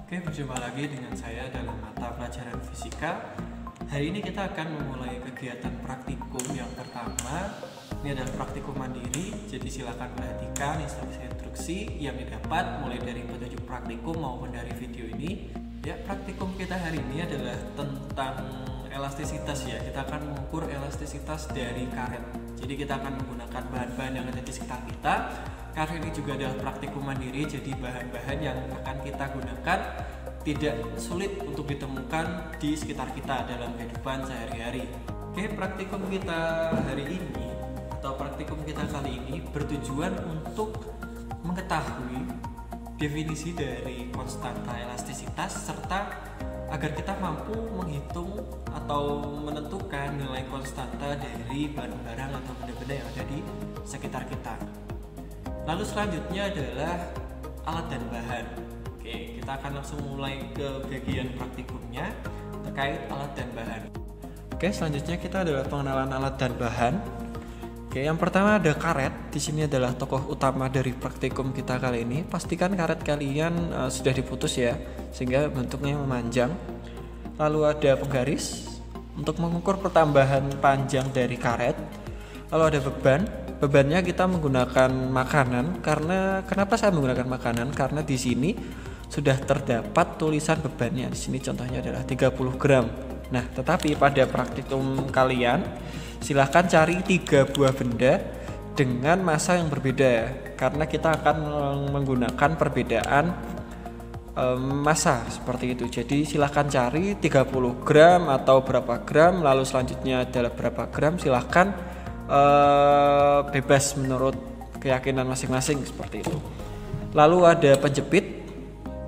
Oke, berjumpa lagi dengan saya dalam mata pelajaran fisika. Hari ini kita akan memulai kegiatan praktikum yang pertama. Ini adalah praktikum mandiri, jadi silakan perhatikan instruksi-instruksi yang didapat mulai dari petunjuk praktikum maupun dari video ini. Ya, praktikum kita hari ini adalah tentang elastisitas ya. Kita akan mengukur elastisitas dari karet. Jadi kita akan menggunakan bahan-bahan yang ada di sekitar kita. Karena ini juga adalah praktikum mandiri, jadi bahan-bahan yang akan kita gunakan tidak sulit untuk ditemukan di sekitar kita dalam kehidupan sehari-hari. Oke, praktikum kita hari ini atau praktikum kita kali ini bertujuan untuk mengetahui definisi dari konstanta elastisitas serta agar kita mampu menghitung atau menentukan nilai konstanta dari barang-barang atau benda-benda yang ada di sekitar kita. Lalu selanjutnya adalah alat dan bahan. Oke, kita akan langsung mulai ke bagian praktikumnya terkait alat dan bahan. Oke, selanjutnya kita adalah pengenalan alat dan bahan. Oke, yang pertama ada karet. Di sini adalah tokoh utama dari praktikum kita kali ini. Pastikan karet kalian sudah diputus ya, sehingga bentuknya memanjang. Lalu ada penggaris untuk mengukur pertambahan panjang dari karet. Lalu ada beban. Bebannya kita menggunakan makanan. Kenapa saya menggunakan makanan? Karena di sini sudah terdapat tulisan bebannya. Di sini contohnya adalah 30 gram. Nah, tetapi pada praktikum kalian silahkan cari 3 buah benda dengan massa yang berbeda. Karena kita akan menggunakan perbedaan massa seperti itu. Jadi silahkan cari 30 gram atau berapa gram. Lalu selanjutnya adalah berapa gram. Silahkan bebas menurut keyakinan masing-masing seperti itu. Lalu ada penjepit.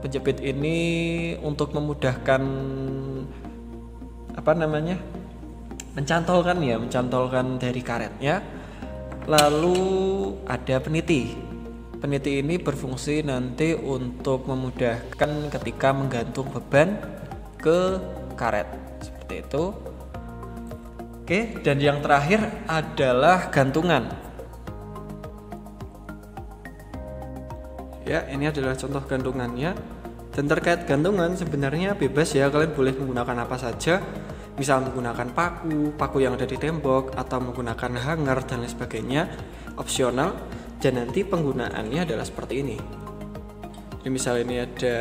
Penjepit ini untuk memudahkan mencantolkan dari karetnya. Lalu ada peniti. Peniti ini berfungsi nanti untuk memudahkan ketika menggantung beban ke karet seperti itu. Oke, dan yang terakhir adalah gantungan. Ya, ini adalah contoh gantungannya. Dan terkait gantungan sebenarnya bebas ya, kalian boleh menggunakan apa saja. Misal menggunakan paku yang ada di tembok, atau menggunakan hanger dan lain sebagainya, opsional. Dan nanti penggunaannya adalah seperti ini. Jadi misal ini ada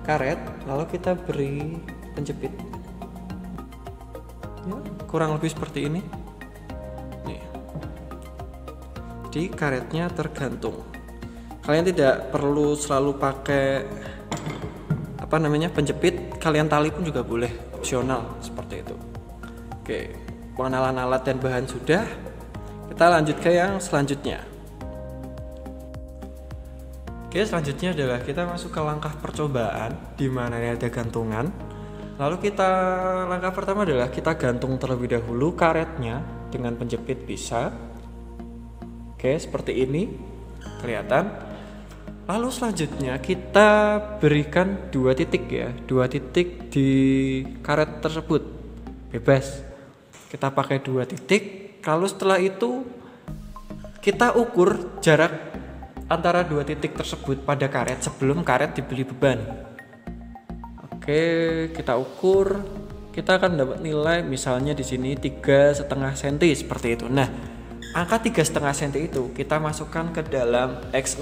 karet, lalu kita beri penjepit. Ya, kurang lebih seperti ini. Nih. Jadi karetnya tergantung. Kalian tidak perlu selalu pakai penjepit. Kalian tali pun juga boleh, opsional seperti itu. Oke, pengenalan alat dan bahan sudah. Kita lanjut ke yang selanjutnya. Oke, selanjutnya adalah kita masuk ke langkah percobaan di mana ini ada gantungan. Lalu langkah pertama adalah kita gantung terlebih dahulu karetnya dengan penjepit bisa. Oke, seperti ini kelihatan. Lalu selanjutnya kita berikan 2 titik ya, 2 titik di karet tersebut. Bebas. Kita pakai 2 titik. Lalu setelah itu kita ukur jarak antara 2 titik tersebut pada karet sebelum karet diberi beban. Oke, kita ukur, kita akan dapat nilai misalnya di sini 3,5 cm seperti itu. Nah, angka 3,5 cm itu kita masukkan ke dalam X0.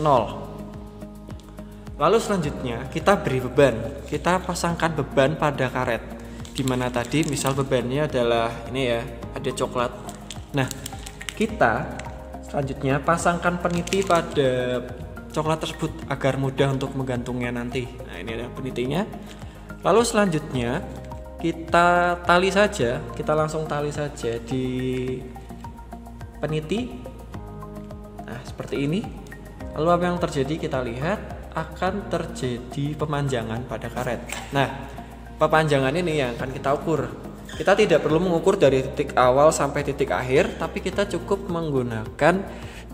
Lalu selanjutnya kita beri beban, kita pasangkan beban pada karet. Dimana tadi misal bebannya adalah ini ya, ada coklat. Nah, kita selanjutnya pasangkan peniti pada coklat tersebut agar mudah untuk menggantungnya nanti. Nah, ini ada penitinya. Lalu selanjutnya kita langsung tali saja di peniti. Nah, seperti ini. Lalu apa yang terjadi? Kita lihat akan terjadi pemanjangan pada karet. Nah, pemanjangan ini yang akan kita ukur. Kita tidak perlu mengukur dari titik awal sampai titik akhir, tapi kita cukup menggunakan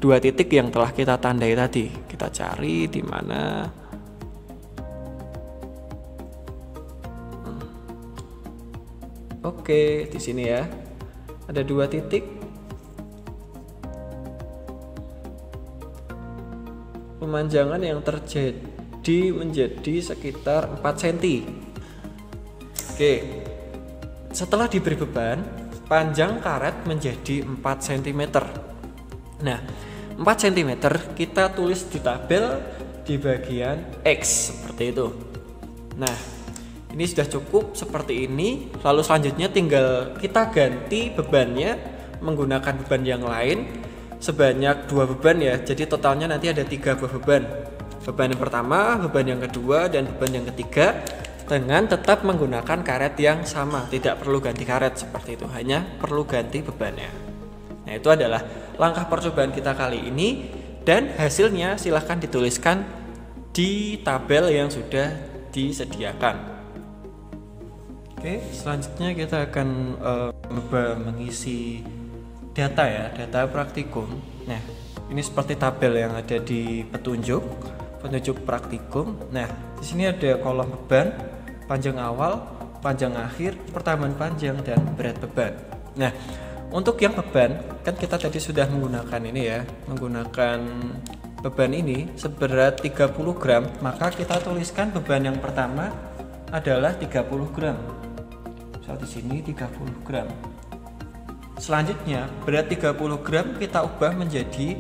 2 titik yang telah kita tandai tadi. Kita cari di mana. Oke, di sini ya. Ada 2 titik. Pemanjangan yang terjadi menjadi sekitar 4 cm. Oke, setelah diberi beban, panjang karet menjadi 4 cm. Nah, 4 cm kita tulis di tabel di bagian X seperti itu. Nah, ini sudah cukup seperti ini. Lalu selanjutnya tinggal kita ganti bebannya menggunakan beban yang lain sebanyak 2 beban ya. Jadi totalnya nanti ada 3 buah beban. Beban yang pertama, beban yang kedua, dan beban yang ketiga, dengan tetap menggunakan karet yang sama. Tidak perlu ganti karet seperti itu, hanya perlu ganti bebannya. Nah, itu adalah langkah percobaan kita kali ini, dan hasilnya silahkan dituliskan di tabel yang sudah disediakan. Oke, selanjutnya kita akan mengisi data ya, data praktikum. Nah, ini seperti tabel yang ada di petunjuk praktikum. Nah, di sini ada kolom beban, panjang awal, panjang akhir, pertambahan panjang, dan berat beban. Nah, untuk yang beban kan kita tadi sudah menggunakan ini ya, menggunakan beban ini seberat 30 gram, maka kita tuliskan beban yang pertama adalah 30 gram. Misal di sini 30 gram. Selanjutnya berat 30 gram kita ubah menjadi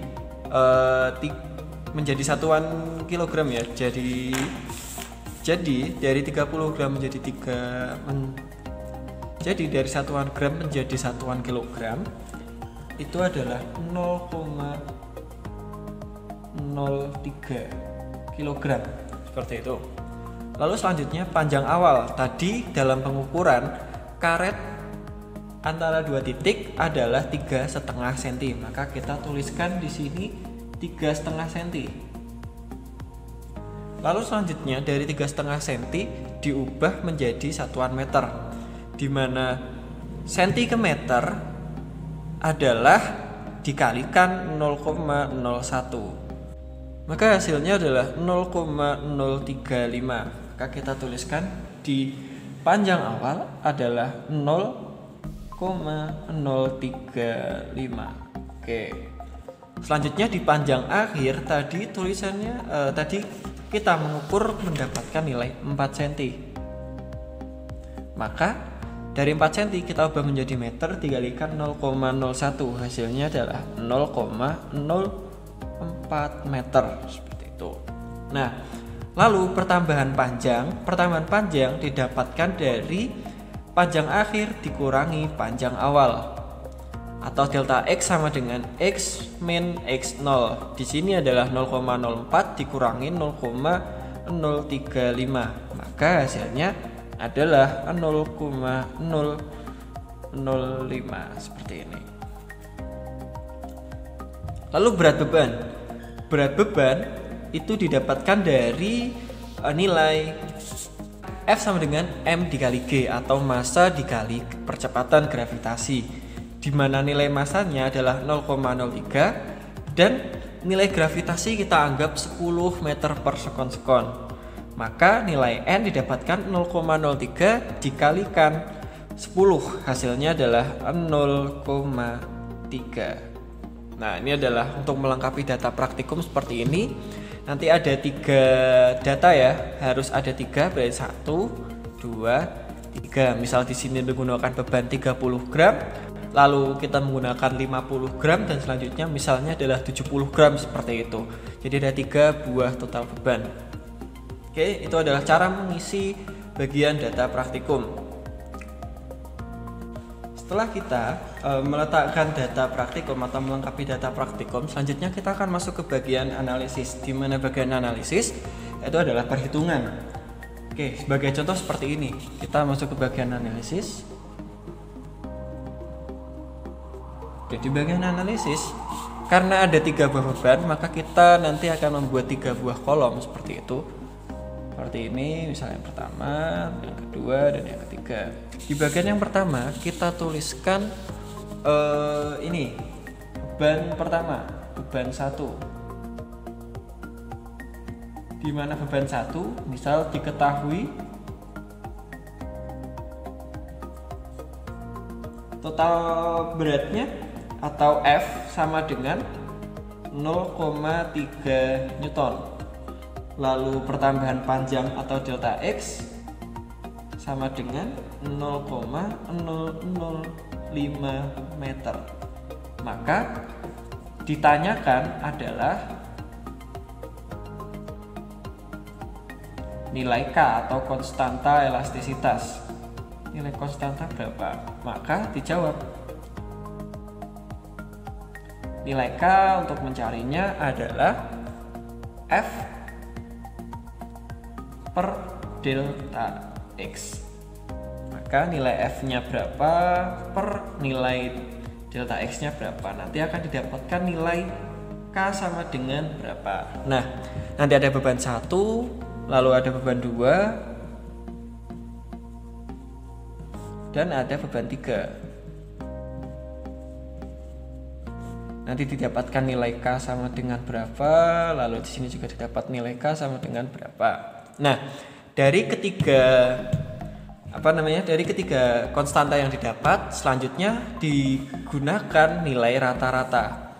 satuan kilogram ya. Jadi dari 30 gram menjadi jadi dari satuan gram menjadi satuan kilogram itu adalah 0,03 kilogram seperti itu. Lalu selanjutnya panjang awal. Tadi dalam pengukuran karet antara 2 titik adalah 3,5 cm, maka kita tuliskan di sini 3,5 cm. Lalu selanjutnya dari 3,5 cm diubah menjadi satuan meter, di mana senti ke meter adalah dikalikan 0,01. Maka hasilnya adalah 0,035. Maka kita tuliskan di panjang awal adalah 0,035. Oke. Selanjutnya di panjang akhir tadi tulisannya tadi kita mengukur mendapatkan nilai 4 cm. Maka dari 4 cm kita ubah menjadi meter dikalikan 0,01. Hasilnya adalah 0,04 meter seperti itu. Nah, lalu pertambahan panjang didapatkan dari panjang akhir dikurangi panjang awal, atau delta X sama dengan X min X0. Di sini adalah 0,04 dikurangi 0,035. Maka hasilnya adalah 0,005 seperti ini. Lalu berat beban itu didapatkan dari nilai F sama dengan M dikali G, atau massa dikali percepatan gravitasi, di mana nilai massanya adalah 0,03 dan nilai gravitasi kita anggap 10 meter per sekon. Maka nilai N didapatkan 0,03 dikalikan 10, hasilnya adalah 0,3. Nah, ini adalah untuk melengkapi data praktikum seperti ini. Nanti ada 3 data ya, harus ada 3, berarti 1, 2, 3. Misal di sini menggunakan beban 30 gram, lalu kita menggunakan 50 gram, dan selanjutnya misalnya adalah 70 gram seperti itu. Jadi ada 3 buah total beban. Oke, itu adalah cara mengisi bagian data praktikum. Setelah kita meletakkan data praktikum atau melengkapi data praktikum, selanjutnya kita akan masuk ke bagian analisis, di mana bagian analisis itu adalah perhitungan. Oke, sebagai contoh seperti ini, kita masuk ke bagian analisis. Oke, di bagian analisis, karena ada 3 buah beban, maka kita nanti akan membuat 3 buah kolom seperti itu. Seperti ini, misalnya yang pertama, yang kedua, dan yang ketiga. Di bagian yang pertama kita tuliskan ini beban pertama, beban 1. Di mana beban 1 misal diketahui total beratnya atau F sama dengan 0,3 Newton. lalu pertambahan panjang atau delta X sama dengan 0,005 meter. Maka ditanyakan adalah nilai K atau konstanta elastisitas. Nilai konstanta berapa? Maka dijawab nilai K untuk mencarinya adalah F per delta X. Maka nilai F-nya berapa per nilai delta X-nya berapa? Nanti akan didapatkan nilai K sama dengan berapa. Nah, nanti ada beban 1, lalu ada beban 2, dan ada beban 3. Nanti didapatkan nilai K sama dengan berapa, lalu di sini juga didapat nilai K sama dengan berapa. Nah, dari ketiga konstanta yang didapat, selanjutnya digunakan nilai rata-rata.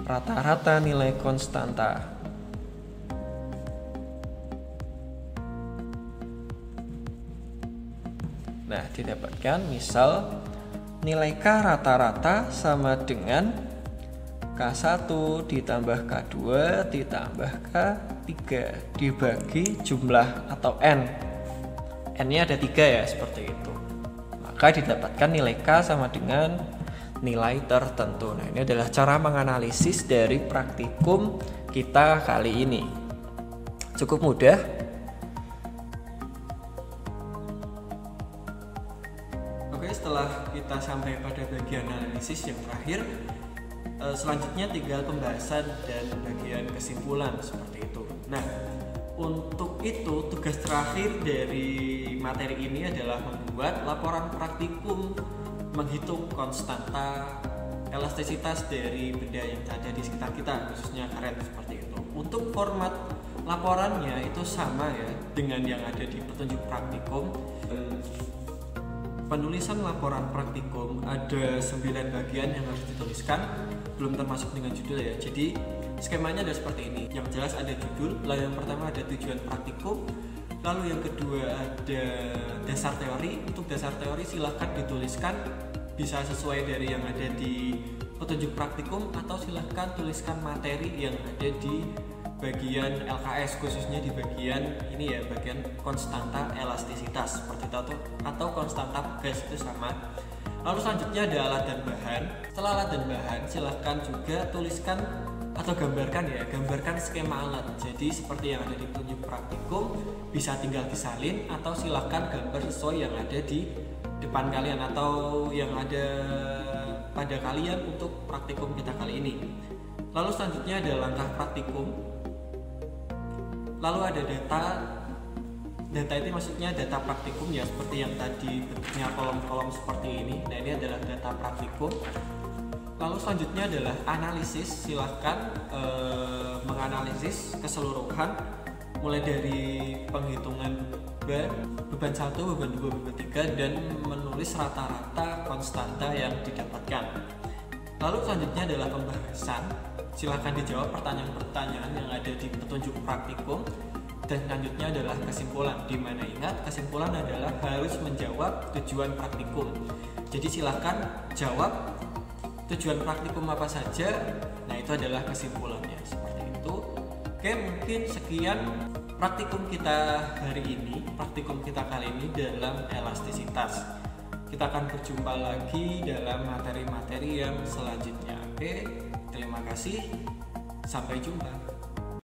Rata-rata nilai konstanta. Nah, didapatkan misal nilai K rata-rata sama dengan K1 ditambah K2 ditambah K3 dibagi jumlah atau N. N-nya ada 3 ya, seperti itu. Maka didapatkan nilai K sama dengan nilai tertentu. Nah, ini adalah cara menganalisis dari praktikum kita kali ini. Cukup mudah. Oke, setelah kita sampai pada bagian analisis yang terakhir, selanjutnya tinggal pembahasan dan bagian kesimpulan seperti itu. Nah, untuk itu tugas terakhir dari materi ini adalah membuat laporan praktikum menghitung konstanta elastisitas dari benda yang ada di sekitar kita, khususnya karet seperti itu. Untuk format laporannya itu sama ya dengan yang ada di petunjuk praktikum. Penulisan laporan praktikum ada 9 bagian yang harus dituliskan, belum termasuk dengan judul ya. Jadi skemanya ada seperti ini. Yang jelas ada judul, lalu yang pertama ada tujuan praktikum, lalu yang kedua ada dasar teori. Untuk dasar teori silahkan dituliskan bisa sesuai dari yang ada di petunjuk praktikum, atau silahkan tuliskan materi yang ada di bagian LKS, khususnya di bagian ini ya, bagian konstanta elastisitas seperti itu, atau konstanta gas itu sama. Lalu selanjutnya ada alat dan bahan. Setelah alat dan bahan, silahkan juga tuliskan atau gambarkan skema alat. Jadi seperti yang ada di petunjuk praktikum, bisa tinggal disalin atau silahkan gambar sesuai yang ada di depan kalian atau yang ada pada kalian untuk praktikum kita kali ini. Lalu selanjutnya ada langkah praktikum. Lalu ada data itu maksudnya data praktikum ya, seperti yang tadi bentuknya kolom-kolom seperti ini. Nah, ini adalah data praktikum. Lalu selanjutnya adalah analisis. Silahkan menganalisis keseluruhan mulai dari penghitungan beban 1, beban 2, beban 3, dan menulis rata-rata konstanta yang didapatkan. Lalu selanjutnya adalah pembahasan. Silahkan dijawab pertanyaan-pertanyaan yang ada di petunjuk praktikum. Dan selanjutnya adalah kesimpulan, di mana ingat kesimpulan adalah harus menjawab tujuan praktikum. Jadi silahkan jawab tujuan praktikum apa saja. Nah, itu adalah kesimpulannya seperti itu. Oke, mungkin sekian praktikum kita hari ini, praktikum kita kali ini dalam elastisitas. Kita akan berjumpa lagi dalam materi-materi yang selanjutnya. Oke, terima kasih. Sampai jumpa.